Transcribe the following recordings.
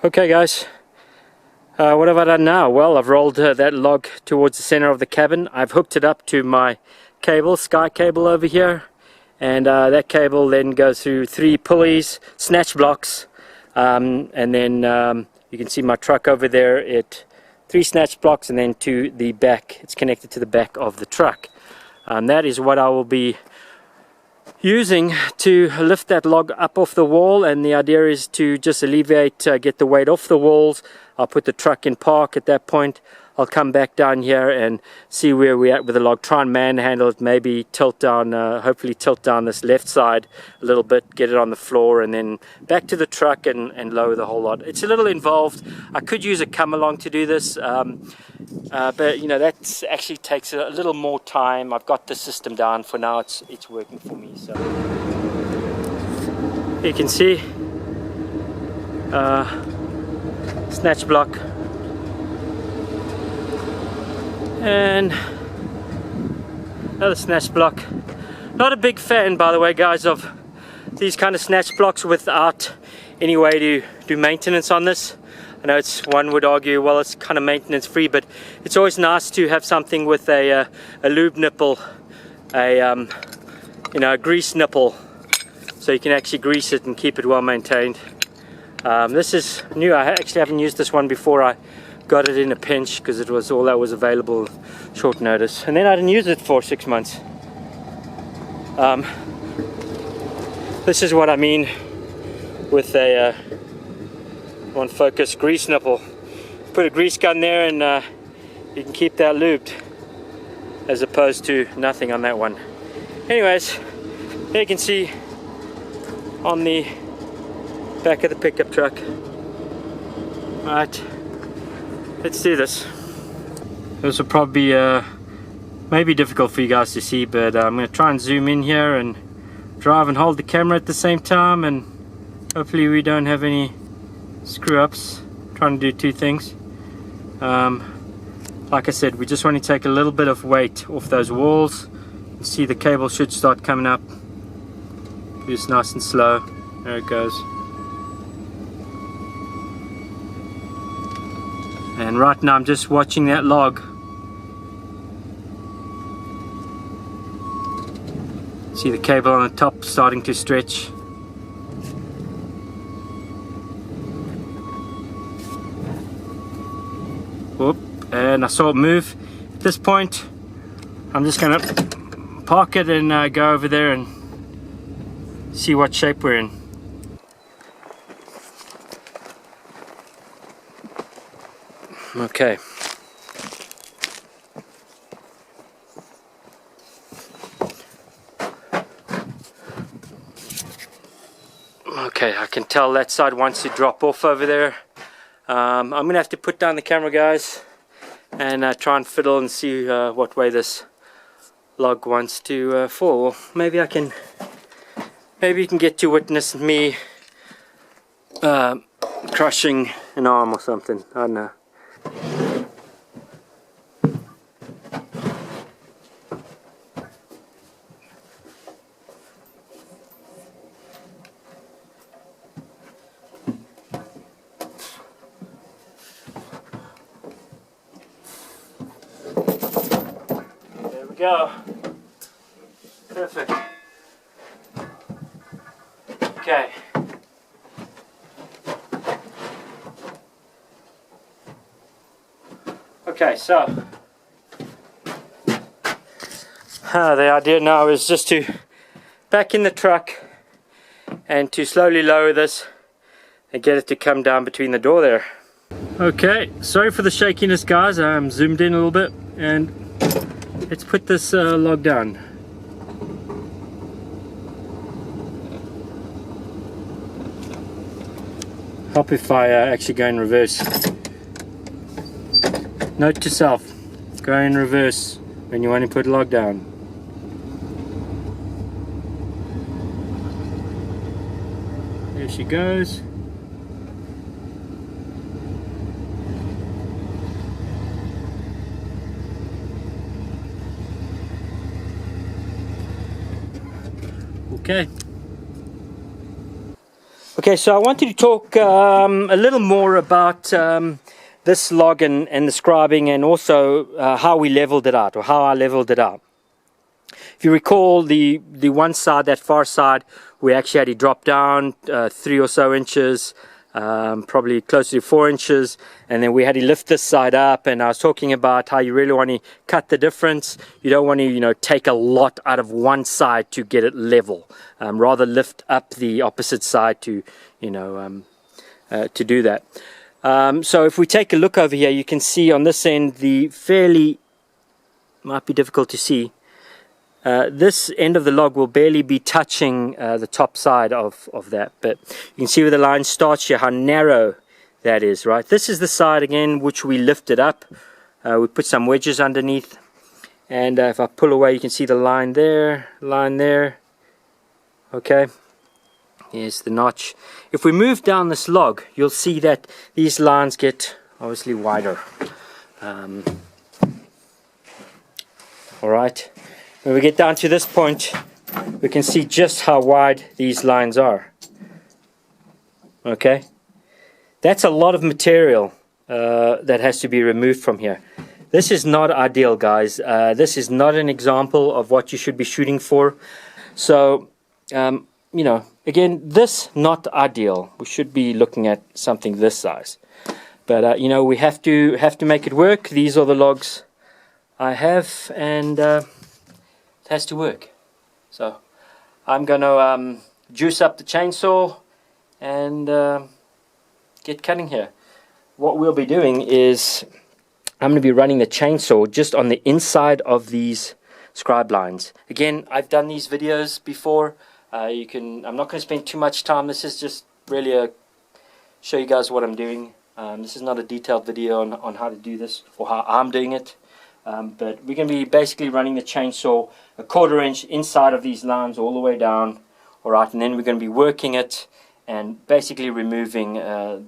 Okay guys, what have I done now? Well, I've rolled that log towards the center of the cabin. I've hooked it up to my cable, Sky cable over here, and that cable then goes through 3 pulleys, snatch blocks, and then you can see my truck over there. 3 snatch blocks, and then to the back, it's connected to the back of the truck. That is what I will be using to lift that log up off the wall, and the idea is to just alleviate, get the weight off the walls. I'll put the truck in park at that point. I'll come back down here and see where we're at with the log, try and manhandle it, maybe tilt down, hopefully tilt down this left side a little bit, get it on the floor, and then back to the truck and lower the whole lot. It's a little involved. I could use a come along to do this, but you know, that actually takes a little more time. I've got the system down for now. It's working for me. So you can see snatch block, and another snatch block. Not a big fan, by the way guys, of these kind of snatch blocks without any way to do maintenance on this. I know one would argue, well, it's kind of maintenance free, but it's always nice to have something with a lube nipple, a grease nipple, so you can actually grease it and keep it well maintained. This is new. I actually haven't used this one before. I got it in a pinch because it was all that was available short notice, and then I didn't use it for 6 months. This is what I mean with a one focus grease nipple. Put a grease gun there and you can keep that lubed, as opposed to nothing on that one. Anyways, there you can see on the back of the pickup truck. Alright, let's do this. This will probably be maybe difficult for you guys to see, but I'm going to try and zoom in here and drive and hold the camera at the same time, and hopefully we don't have any screw ups. Trying to do 2 things. Like I said, we just want to take a little bit of weight off those walls. You see the cable should start coming up. Do this nice and slow. There it goes. And right now I'm just watching that log. See the cable on the top starting to stretch. Whoop, and I saw it move. At this point, I'm just going to park it and go over there and see what shape we're in. Okay. Okay, I can tell that side wants to drop off over there. I'm gonna have to put down the camera, guys, and try and fiddle and see what way this log wants to fall. Maybe you can get to witness me crushing an arm or something. I don't know. Go. Perfect. Okay. Okay, so the idea now is just to back in the truck and to slowly lower this and get it to come down between the door there. Okay, sorry for the shakiness, guys. I'm zoomed in a little bit, and let's put this log down. Help if I actually go in reverse. Note to self, go in reverse when you want to put a log down. There she goes. Okay. Okay, so I wanted to talk a little more about this log and the scribing, and also how we leveled it out, or how I leveled it out. If you recall, the one side, that far side, we actually had to drop down 3 or so inches, probably closer to 4 inches, and then we had to lift this side up. And I was talking about how you really want to cut the difference. You don't want to, take a lot out of one side to get it level. Rather lift up the opposite side to, to do that. So if we take a look over here, you can see on this end might be difficult to see. This end of the log will barely be touching the top side of that, but you can see where the line starts here, how narrow that is, right? This is the side again which we lifted up. We put some wedges underneath, and if I pull away, you can see the line there, okay. Here's the notch. If we move down this log, you'll see that these lines get obviously wider. Alright, when we get down to this point, we can see just how wide these lines are. Okay, that's a lot of material that has to be removed from here. This is not ideal, guys. This is not an example of what you should be shooting for. So, again, this not ideal. We should be looking at something this size. But we have to make it work. These are the logs I have, and it has to work. So I'm gonna juice up the chainsaw and get cutting here. What we'll be doing is I'm going to be running the chainsaw just on the inside of these scribe lines. Again, I've done these videos before. I'm not going to spend too much time. This is just really show you guys what I'm doing. This is not a detailed video on how to do this or how I'm doing it. But we're going to be basically running the chainsaw a 1/4 inch inside of these lines all the way down. Alright, and then we're going to be working it and basically removing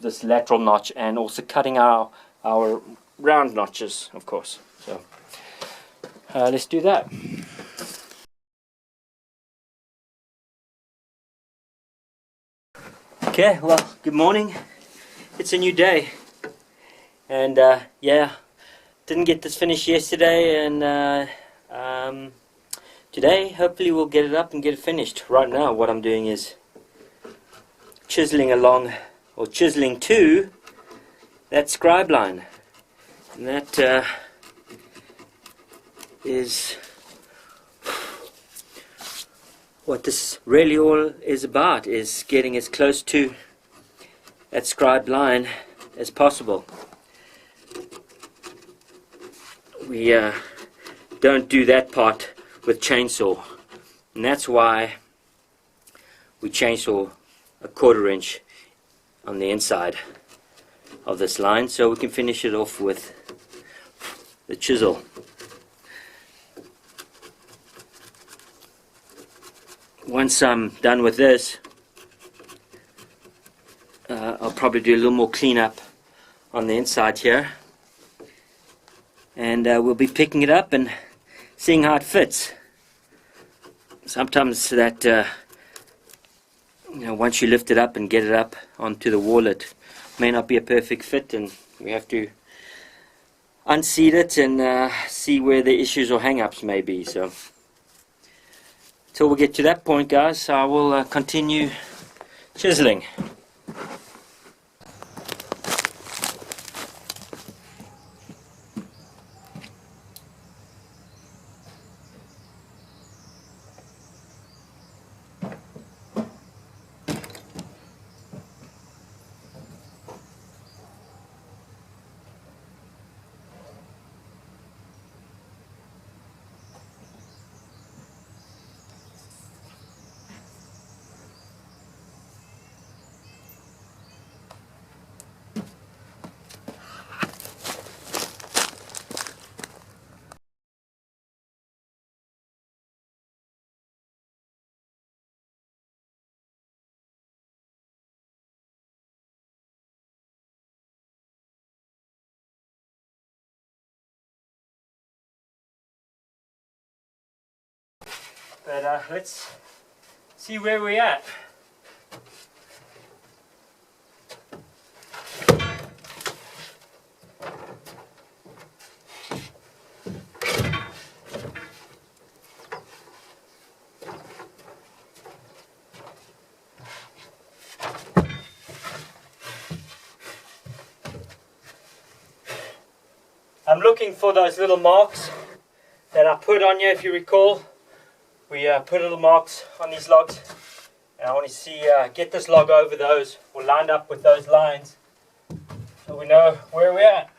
this lateral notch, and also cutting our round notches, of course. So let's do that. Okay, well, good morning. It's a new day, and yeah, didn't get this finished yesterday, and today hopefully we'll get it up and get it finished. Right now what I'm doing is chiseling along, or chiseling to that scribe line, and that is what this really all is about, is getting as close to that scribe line as possible. We don't do that part with chainsaw, and that's why we chainsaw a 1/4 inch on the inside of this line, so we can finish it off with the chisel. Once I'm done with this, I'll probably do a little more cleanup on the inside here, and we'll be picking it up and seeing how it fits. Sometimes that once you lift it up and get it up onto the wall, it may not be a perfect fit, and we have to unseat it and see where the issues or hang-ups may be. So till we get to that point, guys, I will continue chiseling. But let's see where we're at. I'm looking for those little marks that I put on here. If you recall, we put little marks on these logs, and I want to see get this log over those or lined up with those lines so we know where we're at.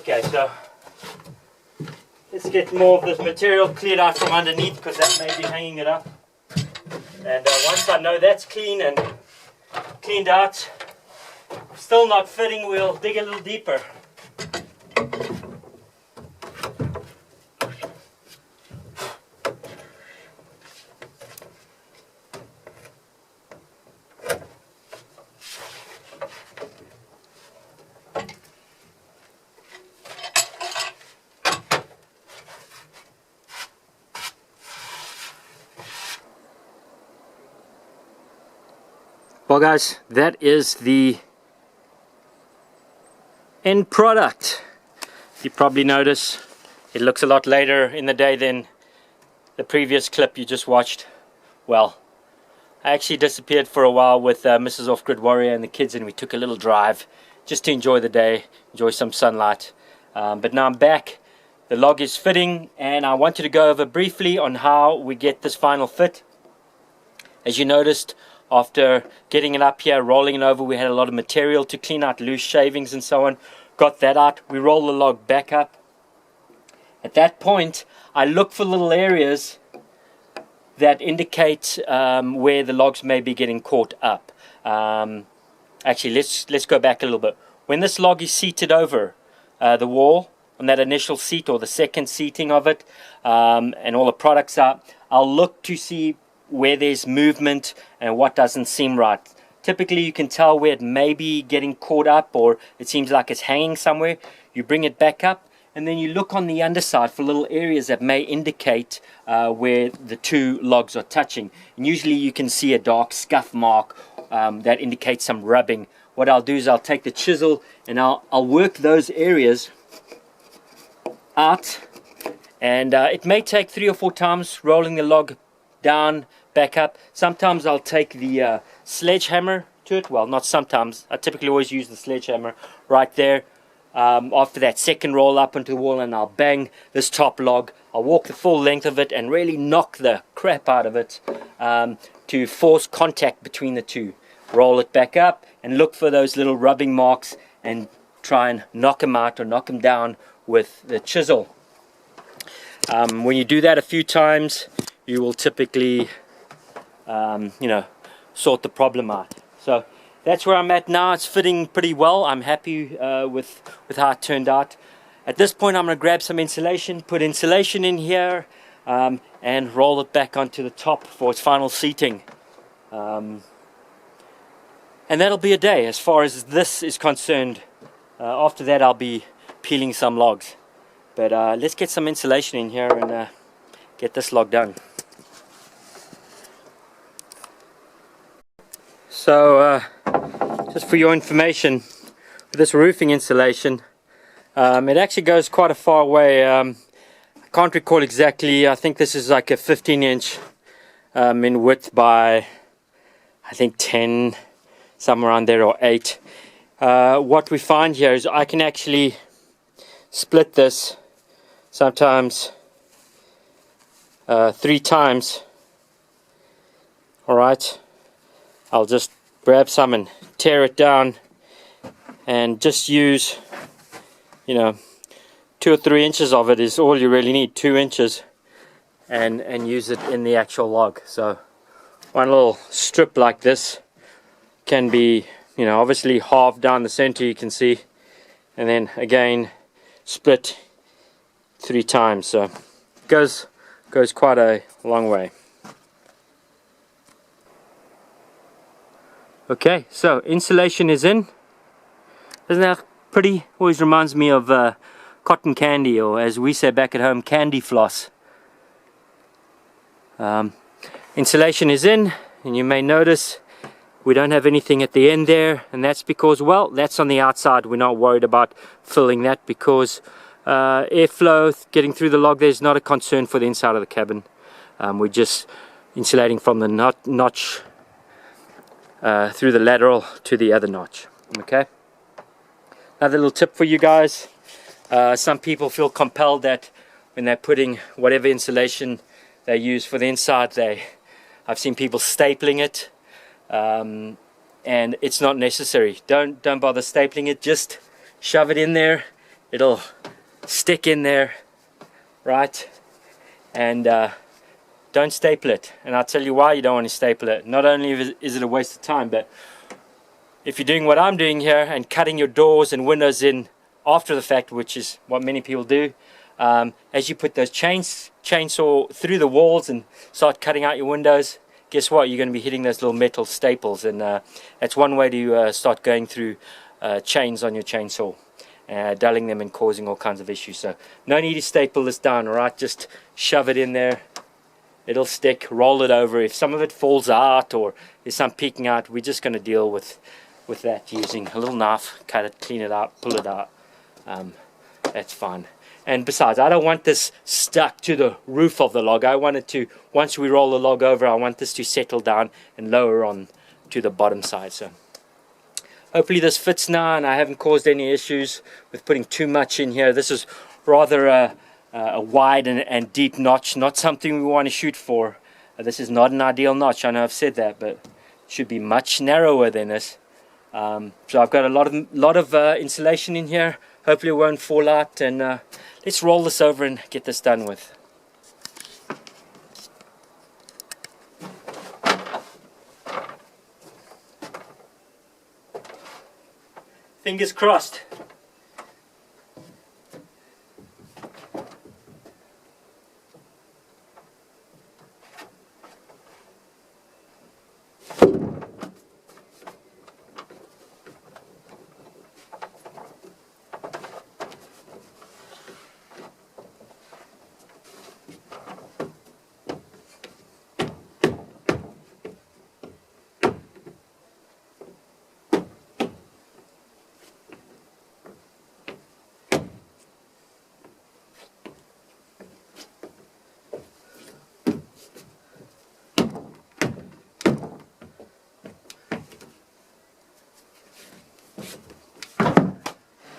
Okay, so let's get more of this material cleared out from underneath, because that may be hanging it up. And once I know that's clean and cleaned out, still not fitting, we'll dig a little deeper. Well guys, that is the end product. You probably notice it looks a lot later in the day than the previous clip you just watched. Well, I actually disappeared for a while with Mrs. Off-Grid Warrior and the kids, and we took a little drive just to enjoy the day, enjoy some sunlight. But now I'm back, the log is fitting, and I wanted to go over briefly on how we get this final fit. As you noticed, after getting it up here, rolling it over, we had a lot of material to clean out, loose shavings and so on. Got that out. We roll the log back up. At that point, I look for little areas that indicate where the logs may be getting caught up. Actually, let's go back a little bit. When this log is seated over the wall, on that initial seat or the second seating of it, and all the products are, I'll look to see where there's movement and what doesn't seem right. Typically you can tell where it may be getting caught up, or it seems like it's hanging somewhere. You bring it back up, and then you look on the underside for little areas that may indicate where the two logs are touching. And usually you can see a dark scuff mark that indicates some rubbing. What I'll do is I'll take the chisel and I'll work those areas out, and it may take 3 or 4 times rolling the log down, back up. Sometimes I'll take the sledgehammer to it. Well, not sometimes. I typically always use the sledgehammer right there after that second roll up onto the wall, and I'll bang this top log. I'll walk the full length of it and really knock the crap out of it to force contact between the two. Roll it back up and look for those little rubbing marks and try and knock them out or knock them down with the chisel. When you do that a few times, you will typically sort the problem out. So that's where I'm at now. It's fitting pretty well. I'm happy with how it turned out. At this point I'm going to grab some insulation, put insulation in here, and roll it back onto the top for its final seating. And that'll be a day as far as this is concerned. After that I'll be peeling some logs. But let's get some insulation in here and get this log done. So just for your information, with this roofing insulation, it actually goes quite a far way. I can't recall exactly. I think this is like a 15-inch in width by, I think, 10, somewhere around there, or 8. What we find here is I can actually split this sometimes 3 times. Alright, I'll just grab some and tear it down and just use, 2 or 3 inches of it is all you really need, 2 inches, and use it in the actual log. So one little strip like this can be, obviously halved down the center, you can see, and then again split 3 times. So it goes quite a long way. Okay, so insulation is in. Isn't that pretty? Always reminds me of cotton candy, or as we say back at home, candy floss. Insulation is in, and you may notice We don't have anything at the end there, and that's because, well, that's on the outside. We're not worried about filling that because airflow getting through the log there's not a concern for the inside of the cabin. We're just insulating from the notch through the lateral to the other notch. Okay. Another little tip for you guys. Some people feel compelled that when they're putting whatever insulation they use for the inside, I've seen people stapling it. And it's not necessary. Don't bother stapling it. Just shove it in there. It'll stick in there, right? And don't staple it. And I'll tell you why you don't want to staple it. Not only is it a waste of time, but if you're doing what I'm doing here and cutting your doors and windows in after the fact, which is what many people do, as you put those chainsaw through the walls and start cutting out your windows, guess what? You're going to be hitting those little metal staples, and that's one way to start going through chains on your chainsaw, dulling them and causing all kinds of issues. So no need to staple this down, alright? Just shove it in there. It'll stick. Roll it over. If some of it falls out or there's some peeking out, we're just going to deal with that using a little knife. Cut it, clean it out, pull it out. That's fine. And besides, I don't want this stuck to the roof of the log. I want it to, once we roll the log over, I want this to settle down and lower on to the bottom side. So hopefully this fits now, and I haven't caused any issues with putting too much in here. This is rather a wide and deep notch, not something we want to shoot for. This is not an ideal notch. I know I've said that, but it should be much narrower than this. So I've got a lot of insulation in here. Hopefully it won't fall out, and let's roll this over and get this done with. Fingers crossed.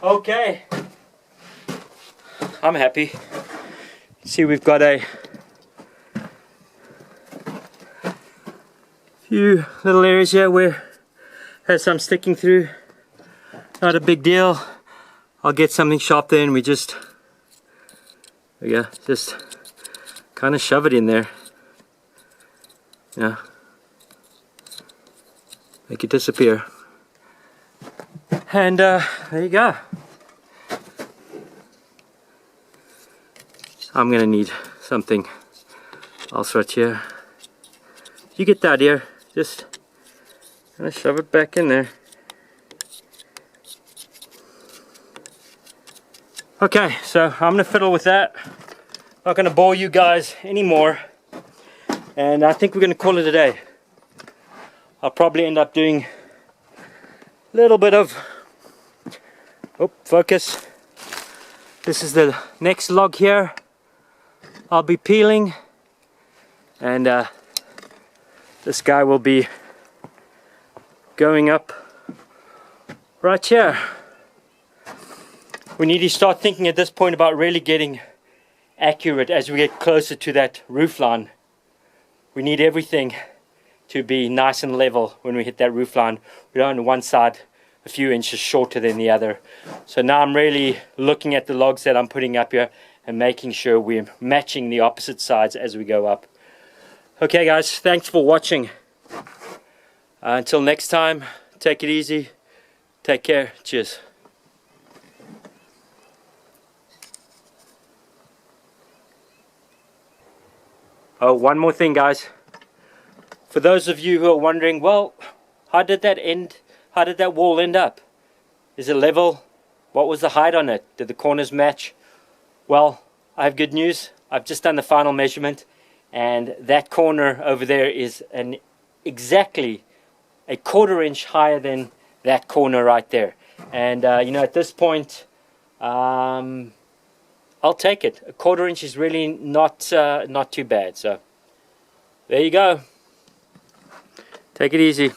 Okay, I'm happy. See, we've got a few little areas here where has some sticking through. Not a big deal. I'll get something sharp there, and we just kind of shove it in there. Yeah, make it disappear. And there you go. I'm gonna need something else right here. You get that here. Just gonna shove it back in there. Okay, so I'm gonna fiddle with that. Not gonna bore you guys anymore, and I think we're gonna call it a day. I'll probably end up doing a little bit of focus. This is the next log here. I'll be peeling, and this guy will be going up right here. We need to start thinking at this point about really getting accurate as we get closer to that roof line. We need everything to be nice and level when we hit that roof line. We don't want one side a few inches shorter than the other. So now I'm really looking at the logs that I'm putting up here and making sure we're matching the opposite sides as we go up. Okay guys, thanks for watching. Until next time, take it easy, take care, cheers. Oh, one more thing guys. For those of you who are wondering, well, how did that end? How did that wall end up? Is it level? What was the height on it? Did the corners match? Well, I have good news. I've just done the final measurement, and that corner over there is exactly a 1/4 inch higher than that corner right there. And you know, at this point, I'll take it. A 1/4 inch is really not too bad. So there you go. Take it easy.